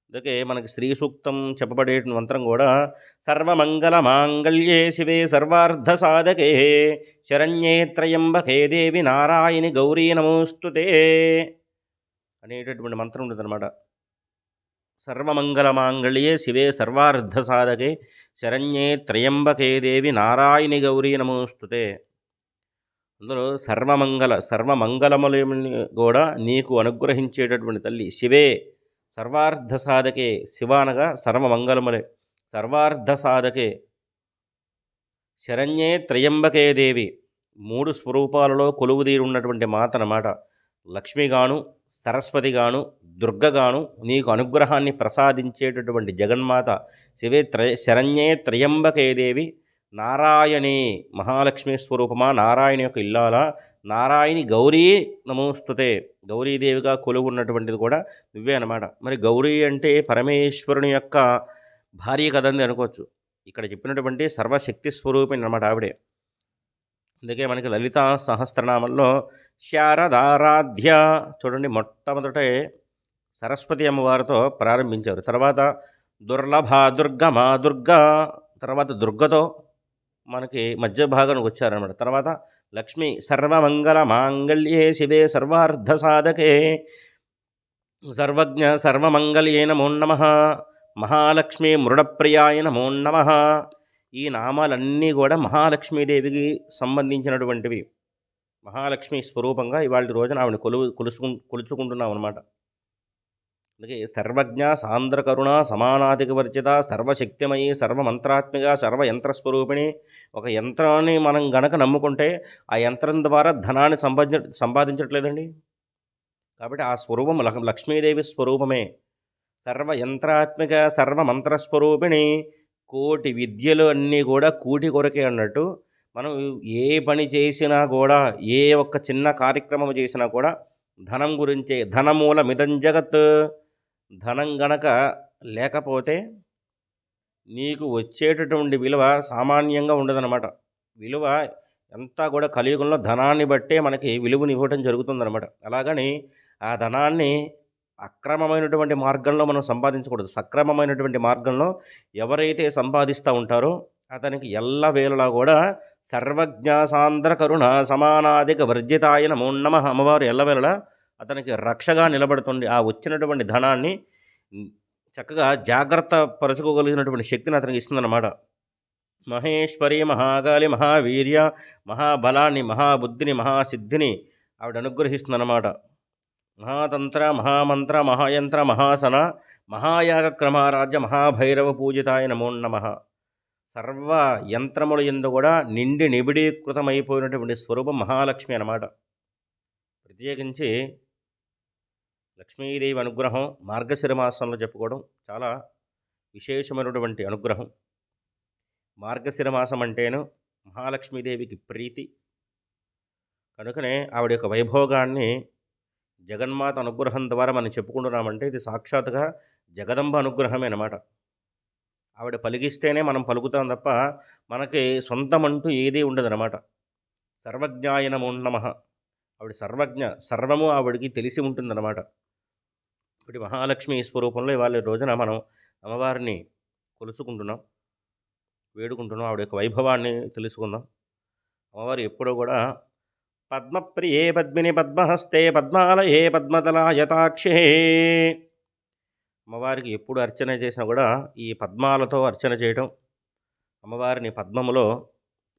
అందుకే మనకి శ్రీ సూక్తం చెప్పబడే మంత్రం కూడా సర్వమంగళ మాంగళ్యే శివే సర్వార్థ సాధకే శరణ్యే త్రయంబకే దేవి నారాయణి గౌరీ నమోస్తుతే అనేటటువంటి మంత్రం ఉంటుందన్నమాట. సర్వమంగళ మాంగళ్యే శివే సర్వార్థ సాధకే శరణ్యే త్రయంబకే దేవి నారాయణి గౌరీ నమోస్తుతే. అందులో సర్వమంగళములని కూడా నీకు అనుగ్రహించేటటువంటి తల్లి శివే సర్వార్థ సాధకే. శివ అనగా సర్వమంగళములే, సర్వార్థ సాధకే. శరణ్యే త్రయంబకే దేవి, మూడు స్వరూపాలలో కొలువుదీరి ఉన్నటువంటి మాత అన్నమాట. లక్ష్మిగాను, సరస్వతిగాను, దుర్గగాను నీకు అనుగ్రహాన్ని ప్రసాదించేటటువంటి జగన్మాత శివే శరణ్యే త్రయంబకే దేవి నారాయణి, మహాలక్ష్మి స్వరూపమా, నారాయణ యొక్క ఇల్లాల, నారాయణి గౌరీ నమోస్తుతే, గౌరీదేవిగా కొలువు ఉన్నటువంటిది కూడా నువ్వే అన్నమాట. మరి గౌరీ అంటే పరమేశ్వరుని యొక్క భార్య కదంది అనుకోవచ్చు. ఇక్కడ చెప్పినటువంటి సర్వశక్తి స్వరూపిణి అన్నమాట ఆవిడే. అందుకే మనకి లలితా సహస్రనామంలో శారదారాధ్య చూడండి, మొట్టమొదటే సరస్వతి అమ్మవారితో ప్రారంభించారు. తర్వాత దుర్లభ దుర్గమా దుర్గా, తర్వాత దుర్గతో మనకి మధ్య భాగానికి వచ్చారనమాట. తర్వాత లక్ష్మి సర్వమంగళ మాంగళ్యే శివే సర్వార్థ సాధకే సర్వజ్ఞ సర్వమంగళ్యే నమో నమః మహాలక్ష్మి మృడప్రియాయ నమో నమః. ఈ నామాలన్నీ కూడా మహాలక్ష్మీదేవికి సంబంధించినటువంటివి. మహాలక్ష్మి స్వరూపంగా ఇవాళ రోజున ఆవిడ కొలుచుకుంటున్నాం అనమాట. అందుకే సర్వజ్ఞ సాంద్ర కరుణ సమానాధిక వర్జిత సర్వశక్తిమయి సర్వమంత్రాత్మిక సర్వయంత్రస్వరూపిణి. ఒక యంత్రాన్ని మనం గనక నమ్ముకుంటే ఆ యంత్రం ద్వారా ధనాన్ని సంపాదించట్లేదండి. కాబట్టి ఆ స్వరూపం లక్ష్మీదేవి స్వరూపమే. సర్వయంత్రాత్మిక సర్వమంత్రస్వరూపిణి. కోటి విద్యలు అన్నీ కూడా కూటి కొరకే అన్నట్టు మనం ఏ పని చేసినా కూడా, ఏ ఒక్క చిన్న కార్యక్రమం చేసినా కూడా ధనం గురించే. ధనమూలమిదం జగత్. ధనం గనక లేకపోతే నీకు వచ్చేటటువంటి విలువ సామాన్యంగా ఉండదన్నమాట. విలువ అంతా కూడా కలియుగంలో ధనాన్ని బట్టే మనకి విలువని ఇవ్వటం జరుగుతుందన్నమాట. అలాగని ఆ ధనాన్ని అక్రమమైనటువంటి మార్గంలో మనం సంపాదించకూడదు. సక్రమమైనటువంటి మార్గంలో ఎవరైతే సంపాదిస్తూ ఉంటారో అతనికి ఎల్లవేళలా కూడా సర్వజ్ఞ సాంద్ర కరుణ సమానాధిక వర్జితాయ నమో నమః అమ్మవారు ఎల్లవేళలా అతనికి రక్షగా నిలబడుతుంది. ఆ వచ్చినటువంటి ధనాన్ని చక్కగా జాగ్రత్త పరచుకోగలిగినటువంటి శక్తిని అతనికి ఇస్తుందన్నమాట. మహేశ్వరి మహాకాళి మహావీర్య మహాబలాన్ని మహాబుద్ధిని మహాసిద్ధిని ఆవిడ అనుగ్రహిస్తుందన్నమాట. మహాతంత్ర మహామంత్ర మహాయంత్ర మహాసన మహాయాగ క్రమారాజ్య మహాభైరవ పూజితాయ నమో నమః. సర్వ యంత్రముల యందు కూడా నిండి నిబిడీకృతమైపోయినటువంటి స్వరూపం మహాలక్ష్మి అన్నమాట. ప్రత్యేకించి లక్ష్మీదేవి అనుగ్రహం మార్గశిర మాసంలో చెప్పుకోవడం చాలా విశేషమైనటువంటి అనుగ్రహం. మార్గశిర మాసం అంటేను మహాలక్ష్మీదేవికి ప్రీతి. కనుకనే ఆవిడ యొక్క వైభోగాన్ని జగన్మాత అనుగ్రహం ద్వారా మనం చెప్పుకుంటున్నామంటే ఇది సాక్షాత్గా జగదంబ అనుగ్రహమే అన్నమాట. ఆవిడ పలికిస్తేనే మనం పలుకుతాం తప్ప మనకి సొంతమంటూ ఏదీ ఉండదన్నమాట. సర్వజ్ఞాయ నమో నమః. ఆవిడ సర్వజ్ఞ, సర్వము ఆవిడికి తెలిసి ఉంటుందన్నమాట. ఇప్పుడు మహాలక్ష్మి స్వరూపంలో ఇవాళ రోజున మనం అమ్మవారిని కొలుచుకుంటున్నాం, వేడుకుంటున్నాం. ఆవిడ యొక్క వైభవాన్ని తెలుసుకుందాం. అమ్మవారు ఎప్పుడూ కూడా పద్మప్రియే పద్మిని పద్మహస్తే పద్మాలయే పద్మదలాయతాక్షే. అమ్మవారికి ఎప్పుడు అర్చన చేసినా కూడా ఈ పద్మాలతో అర్చన చేయటం, అమ్మవారిని పద్మములో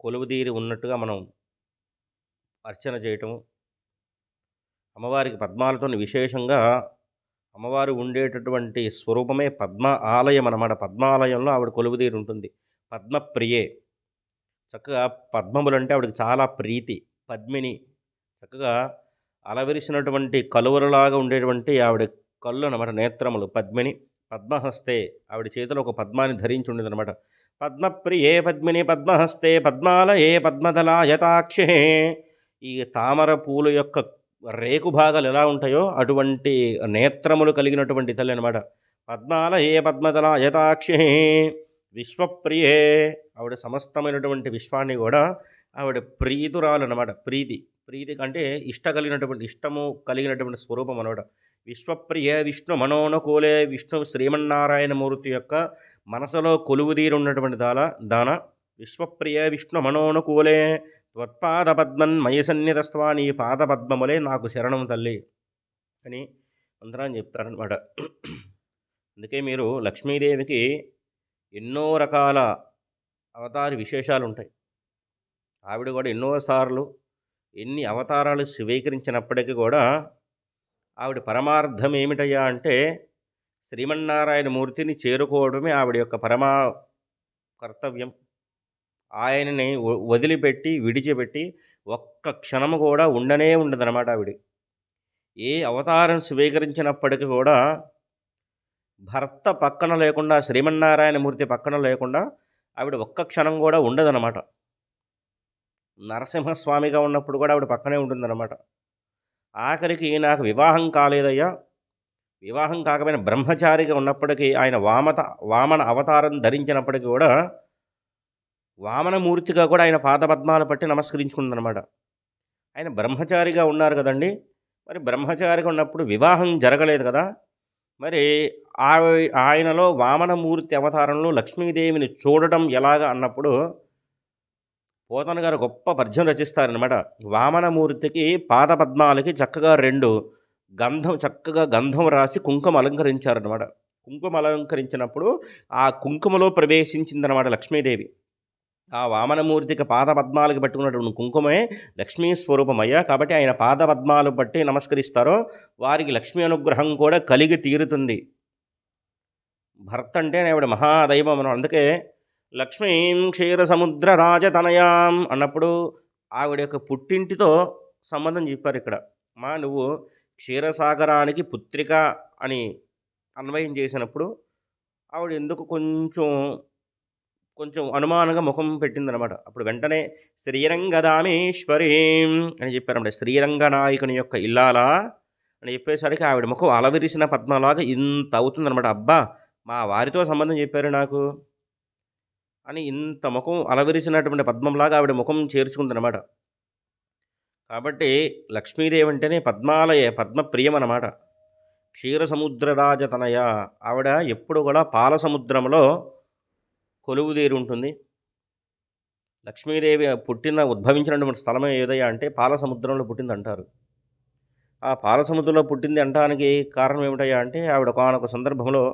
కొలువుదీరి ఉన్నట్టుగా మనం అర్చన చేయటం, అమ్మవారికి పద్మాలతో విశేషంగా అమ్మవారు ఉండేటటువంటి స్వరూపమే పద్మ ఆలయం అన్నమాట. పద్మాలయంలో ఆవిడ కొలువుదీరి ఉంటుంది. పద్మప్రియే, చక్కగా పద్మములంటే ఆవిడకి చాలా ప్రీతి. పద్మిని, చక్కగా అలవిరిసినటువంటి కలువరలాగా ఉండేటువంటి ఆవిడ కళ్ళు అనమాట, నేత్రములు పద్మిని. పద్మహస్తే, ఆవిడ చేతిలో ఒక పద్మాన్ని ధరించి ఉండేది అనమాట. పద్మప్రియే పద్మిని పద్మహస్తే పద్మాలయే పద్మదలాయతాక్షే. ఈ తామర పూలు యొక్క రేకు భాగాలు ఎలా ఉంటాయో అటువంటి నేత్రములు కలిగినటువంటి తల్లి అనమాట. పద్మాలయే పద్మదలాయతాక్షే. విశ్వప్రియే, ఆవిడ సమస్తమైనటువంటి విశ్వాన్ని కూడా ఆవిడ ప్రీతురాలు అనమాట. ప్రీతి అంటే ఇష్టము కలిగినటువంటి స్వరూపం అనమాట. విశ్వప్రియ విష్ణు మనోనుకూలే విష్ణు శ్రీమన్నారాయణమూర్తి యొక్క మనసులో కొలువుదీరున్నటువంటి దాన విశ్వప్రియ విష్ణు మనోనుకూలే త్వత్పాద పద్మన్ మయ సన్నిధస్త్వా, నీ పాద పద్మములే నాకు శరణం తల్లి అని మంత్రాన్ని చెప్తారనమాట. అందుకే మీరు లక్ష్మీదేవికి ఎన్నో రకాల అవతార విశేషాలు ఉంటాయి. ఆవిడ కూడా ఎన్నోసార్లు ఎన్ని అవతారాలు స్వీకరించినప్పటికీ కూడా ఆవిడ పరమార్థం ఏమిటయ్యా అంటే శ్రీమన్నారాయణమూర్తిని చేరుకోవడమే ఆవిడ యొక్క పరమా కర్తవ్యం. ఆయనని వదిలిపెట్టి విడిచిపెట్టి ఒక్క క్షణము కూడా ఉండనే ఉండదన్నమాట ఆవిడ. ఏ అవతారం స్వీకరించినప్పటికీ కూడా భర్త పక్కన లేకుండా, శ్రీమన్నారాయణమూర్తి పక్కన లేకుండా ఆవిడ ఒక్క క్షణం కూడా ఉండదన్నమాట. నరసింహస్వామిగా ఉన్నప్పుడు కూడా ఆవిడ పక్కనే ఉంటుందన్నమాట. ఆఖరికి నాకు వివాహం కాలేదయ్యా, వివాహం కాకపోయినా బ్రహ్మచారిగా ఉన్నప్పటికీ ఆయన వామన అవతారం ధరించినప్పటికీ కూడా వామనమూర్తిగా కూడా ఆయన పాదపద్మాలు పట్టి నమస్కరించుకుందనమాట. ఆయన బ్రహ్మచారిగా ఉన్నారు కదండి, మరి బ్రహ్మచారిగా ఉన్నప్పుడు వివాహం జరగలేదు కదా, మరి ఆయనలో వామనమూర్తి అవతారంలో లక్ష్మీదేవిని చూడటం ఎలాగా అన్నప్పుడు పోతన గారు గొప్ప పద్యం రచిస్తారనమాట. వామనమూర్తికి పాదపద్మాలకి చక్కగా చక్కగా గంధం రాసి కుంకుమ అలంకరించారనమాట. కుంకుమ అలంకరించినప్పుడు ఆ కుంకుమలో ప్రవేశించిందనమాట లక్ష్మీదేవి. ఆ వామనమూర్తికి పాదపద్మాలకి పట్టుకున్నటువంటి కుంకుమే లక్ష్మీ స్వరూపమయ్యా. కాబట్టి ఆయన పాదపద్మాలు బట్టి నమస్కరిస్తారో వారికి లక్ష్మీ అనుగ్రహం కూడా కలిగి తీరుతుంది. భర్త అంటే ఆవిడ మహాదైవం. అందుకే లక్ష్మీం క్షీరసముద్ర రాజతనయాం అన్నప్పుడు ఆవిడ యొక్క పుట్టింటితో సంబంధం చెప్పారు ఇక్కడ. నువ్వు క్షీరసాగరానికి పుత్రిక అని అన్వయం చేసినప్పుడు ఆవిడ ఎందుకు కొంచెం అనుమానంగా ముఖం పెట్టిందనమాట. అప్పుడు వెంటనే శ్రీరంగదామేశ్వరీం అని చెప్పారన్నమాట. శ్రీరంగనాయకుని యొక్క ఇల్లాలా అని చెప్పేసరికి ఆవిడ ముఖం అలవిరిసిన పద్మలాగా ఇంత అవుతుందనమాట. అబ్బా, మా వారితో సంబంధం చెప్పారు నాకు అని ఇంత ముఖం అలవిరిసినటువంటి పద్మంలాగా ఆవిడ ముఖం చేర్చుకుందనమాట. కాబట్టి లక్ష్మీదేవి అంటేనే పద్మప్రియం అన్నమాట. క్షీరసముద్రరాజతనయ, ఆవిడ ఎప్పుడు కూడా పాల సముద్రంలో కొలువుదీరి ఉంటుంది. లక్ష్మీదేవి ఉద్భవించినటువంటి స్థలం ఏదయ్యా అంటే పాల సముద్రంలో పుట్టిందంటారు. ఆ పాల సముద్రంలో పుట్టింది అంటానికి కారణం ఏమిటయ్యా అంటే ఆవిడ ఒకనొక సందర్భంలో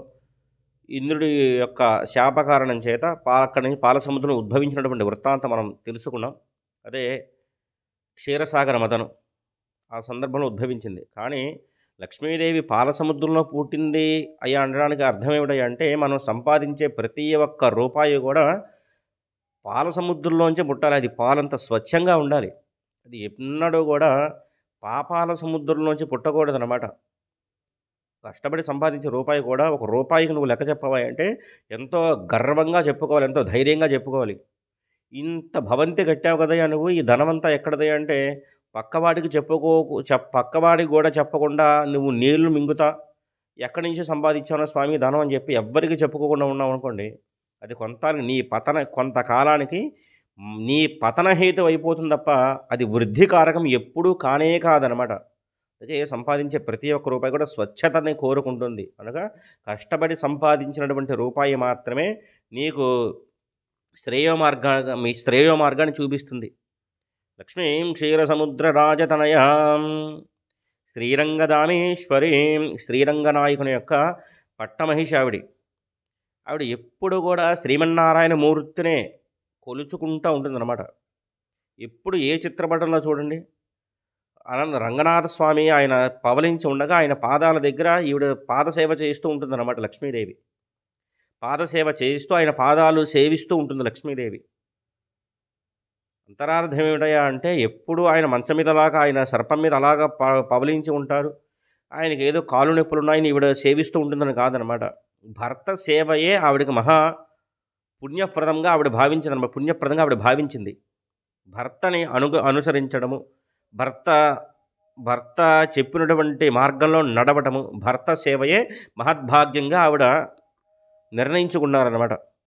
ఇంద్రుడి యొక్క శాపకారణం చేత అక్కడి నుంచి పాల సముద్రం ఉద్భవించినటువంటి వృత్తాంతం మనం తెలుసుకున్నాం. అదే క్షీరసాగర మదనం ఆ సందర్భంలో ఉద్భవించింది. కానీ లక్ష్మీదేవి పాల సముద్రంలో పుట్టింది అయ్యా అనడానికి అర్థం ఏమిటయ్యా అంటే మనం సంపాదించే ప్రతి ఒక్క రూపాయి కూడా పాల సముద్రంలోంచే పుట్టాలి. అది పాలంత స్వచ్ఛంగా ఉండాలి. అది ఎన్నడూ కూడా పాపాల సముద్రంలోంచి పుట్టకూడదనమాట. కష్టపడి సంపాదించే రూపాయి కూడా ఒక రూపాయికి నువ్వు లెక్క చెప్పవాలి అంటే ఎంతో గర్వంగా చెప్పుకోవాలి, ఎంతో ధైర్యంగా చెప్పుకోవాలి. ఇంత భవంతి కట్టావు కదయ్యా నువ్వు, ఈ ధనమంతా ఎక్కడదయ్యా అంటే పక్కవాడికి కూడా చెప్పకుండా నువ్వు నీళ్లు మింగుతా ఎక్కడి నుంచి సంపాదించానో స్వామి ధనం అని చెప్పి ఎవ్వరికి చెప్పుకోకుండా ఉన్నావు అనుకోండి, అది కొంతకాలానికి నీ పతన హేతు అయిపోతుంది తప్ప అది వృద్ధి కారకం ఎప్పుడూ కానే కాదనమాట. అయితే సంపాదించే ప్రతి ఒక్క రూపాయి కూడా స్వచ్ఛతని కోరుకుంటుంది. అనగా కష్టపడి సంపాదించినటువంటి రూపాయి మాత్రమే నీకు మీ శ్రేయో మార్గాన్ని చూపిస్తుంది. లక్ష్మీం క్షీరసముద్ర రాజతనయాం శ్రీరంగదామేశ్వరీం, శ్రీరంగనాయకుని యొక్క పట్టమహిషి ఆవిడ ఎప్పుడు కూడా శ్రీమన్నారాయణ మూర్తినే కొలుచుకుంటూ ఉంటుందన్నమాట. ఎప్పుడు ఏ చిత్రపటంలో చూడండి రంగనాథ స్వామి ఆయన పవలించి ఉండగా ఆయన పాదాల దగ్గర ఈవిడ పాదసేవ చేస్తూ ఉంటుందన్నమాట లక్ష్మీదేవి. పాదసేవ చేస్తూ ఆయన పాదాలు సేవిస్తూ ఉంటుంది లక్ష్మీదేవి. అంతరార్థం ఏమిటయా అంటే ఎప్పుడు ఆయన మంచం మీద అలాగా ఆయన సర్పం మీద అలాగా పవలించి ఉంటారు, ఆయనకి ఏదో కాలు నొప్పులు ఉన్నాయని ఈవిడ సేవిస్తూ ఉంటుందని కాదనమాట. భర్త సేవయే ఆవిడకి మహా పుణ్యప్రదంగా ఆవిడ భావించింది. భర్తని అనుసరించడము, భర్త చెప్పినటువంటి మార్గంలో నడవటము, భర్త సేవయే మహద్భాగ్యంగా ఆవిడ నిర్ణయించుకున్నారన్నమాట.